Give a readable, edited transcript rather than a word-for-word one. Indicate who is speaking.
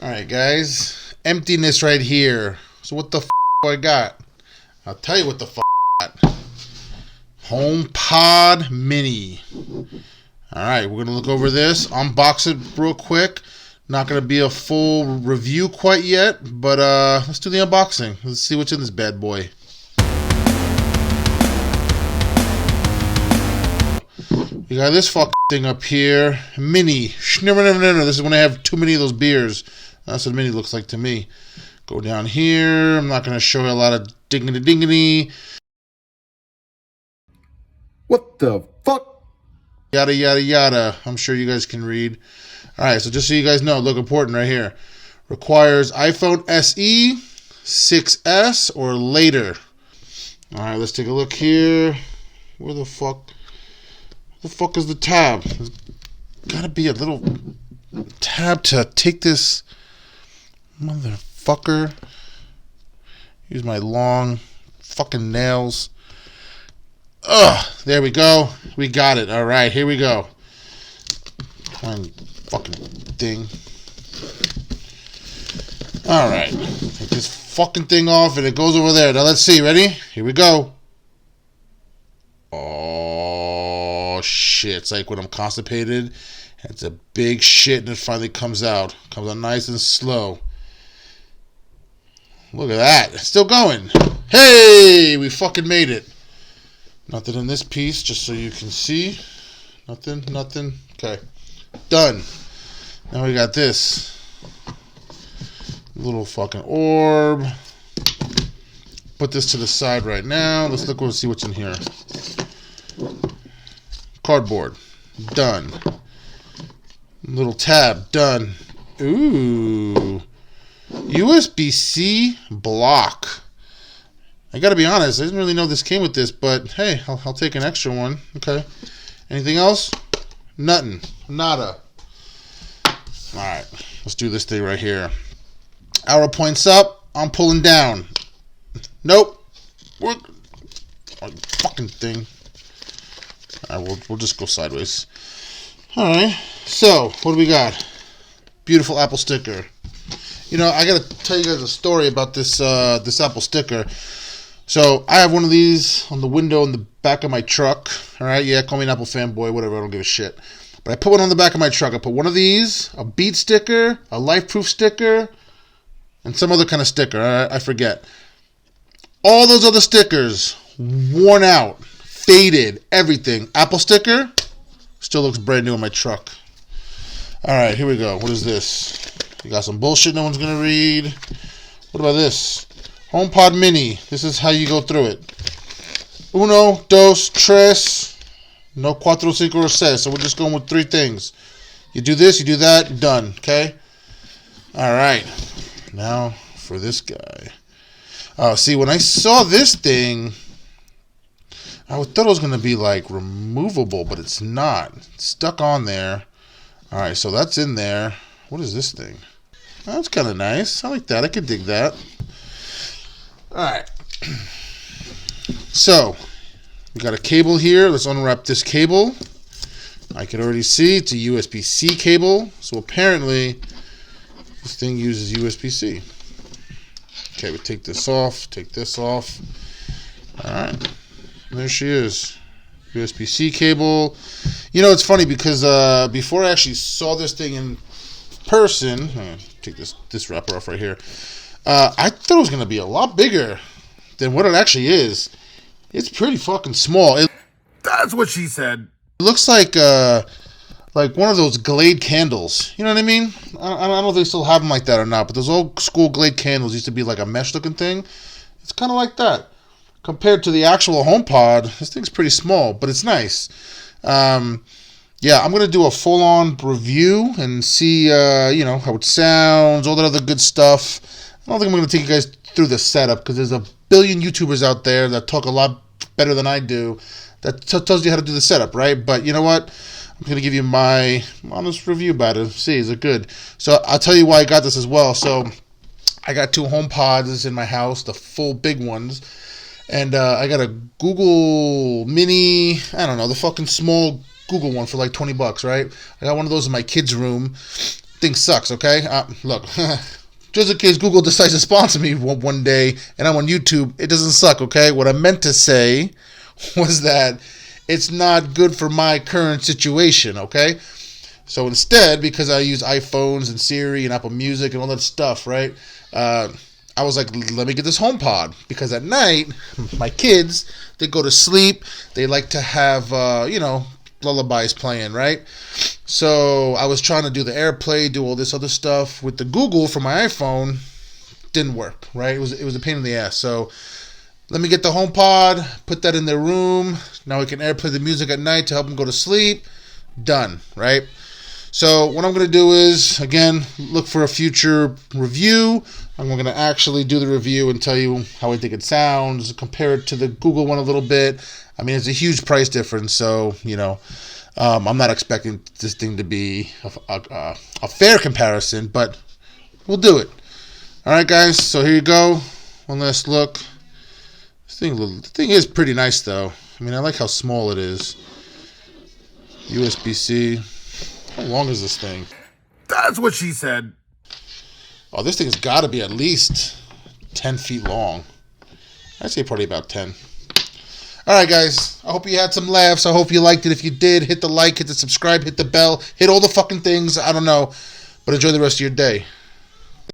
Speaker 1: Alright guys, emptiness right here. So what the f*** do I got? I'll tell you what the f*** I got. HomePod Mini. Alright, we're going to look over this, unbox it real quick. Not going to be a full review quite yet, but let's do the unboxing. Let's see what's in this bad boy. You got this fucking thing up here. Mini. This is when I have too many of those beers. That's what Mini looks like to me. Go down here. I'm not going to show you a lot of dingity.
Speaker 2: What the fuck?
Speaker 1: Yada, yada, yada. I'm sure you guys can read. Alright, so just so you guys know, look important right here. Requires iPhone SE, 6S, or later. Alright, let's take a look here. Where the fuck is the tab? There's gotta be a little tab to take this motherfucker. Use my long fucking nails. Ugh, there we go. We got it. Alright, here we go. Fucking thing. Alright. Take this fucking thing off and it goes over there. Now let's see. Ready? Here we go. Oh shit. It's like when I'm constipated. It's a big shit and it finally comes out. Comes out nice and slow. Look at that. It's still going. Hey! We fucking made it. Nothing in this piece, just so you can see. Nothing. Okay. Done. Now we got this little fucking orb. Put this to the side right now. Let's look and see what's in here. Cardboard. Done. Little tab. Done. Ooh. USB-C block. I gotta be honest, I didn't really know this came with this, but hey, I'll take an extra one. Okay. Anything else? Nothing. Nada. Alright, let's do this thing right here. Arrow points up, I'm pulling down. Nope. Fucking thing. Alright, we'll just go sideways. Alright, so, what do we got? Beautiful Apple sticker. You know, I gotta tell you guys a story about this Apple sticker. So, I have one of these on the window in the back of my truck. Alright, yeah, call me an Apple fanboy, whatever, I don't give a shit. But I put one on the back of my truck. I put one of these, a beat sticker, a life-proof sticker, and some other kind of sticker. I forget. All those other stickers, worn out, faded, everything. Apple sticker, still looks brand new in my truck. Alright, here we go. What is this? You got some bullshit no one's going to read. What about this? HomePod Mini. This is how you go through it. Uno, dos, tres. No cuatro, cinco, or seis. So we're just going with three things. You do this, you do that, done. Okay? Alright. Now for this guy. Oh, see, when I saw this thing, I thought it was going to be like removable, but it's not. It's stuck on there. Alright, so that's in there. What is this thing? Oh, that's kind of nice. I like that. I could dig that. Alright. So, we got a cable here. Let's unwrap this cable. I can already see it's a USB-C cable. So apparently, this thing uses USB-C. Okay, we take this off. Take this off. Alright. There she is. USB-C cable. You know, it's funny because before I actually saw this thing in person, take this wrapper off right here. I thought it was going to be a lot bigger than what it actually is. It's pretty fucking small.
Speaker 2: That's what she said.
Speaker 1: It looks like one of those Glade candles. You know what I mean? I don't know if they still have them like that or not, but those old school Glade candles used to be like a mesh looking thing. It's kind of like that. Compared to the actual HomePod, this thing's pretty small, but it's nice. Yeah, I'm going to do a full-on review and see, how it sounds, all that other good stuff. I don't think I'm going to take you guys through the setup because there's a billion YouTubers out there that talk a lot better than I do that tells you how to do the setup, right? But you know what? I'm going to give you my honest review about it. See, is it good? So I'll tell you why I got this as well. So I got two HomePods in my house, the full big ones. And I got a Google Mini, the fucking small Google one for like $20, right? I got one of those in my kid's room. thing sucks, okay? Look, just in case Google decides to sponsor me one day and I'm on YouTube, it doesn't suck, okay? What I meant to say was that it's not good for my current situation, okay? So instead, because I use iPhones and Siri and Apple Music and all that stuff, right? I was like, let me get this HomePod. Because at night, my kids, they go to sleep. They like to have, lullabies playing, right? So I was trying to do the AirPlay, do all this other stuff with the Google for my iPhone. Didn't work, right? It was a pain in the ass. So let me get the HomePod, put that in their room. Now we can AirPlay the music at night to help them go to sleep. Done, right? So what I'm going to do is, again, look for a future review. I'm going to actually do the review and tell you how I think it sounds, compare it to the Google one a little bit. I mean, it's a huge price difference, so, I'm not expecting this thing to be a fair comparison, but we'll do it. All right, guys, so here you go. One last look. The thing is pretty nice, though. I mean, I like how small it is. USB-C. How long is this thing?
Speaker 2: That's what she said.
Speaker 1: Oh, this thing has got to be at least 10 feet long. I'd say probably about 10. All right, guys. I hope you had some laughs. I hope you liked it. If you did, hit the like, hit the subscribe, hit the bell, hit all the fucking things. I don't know. But enjoy the rest of your day.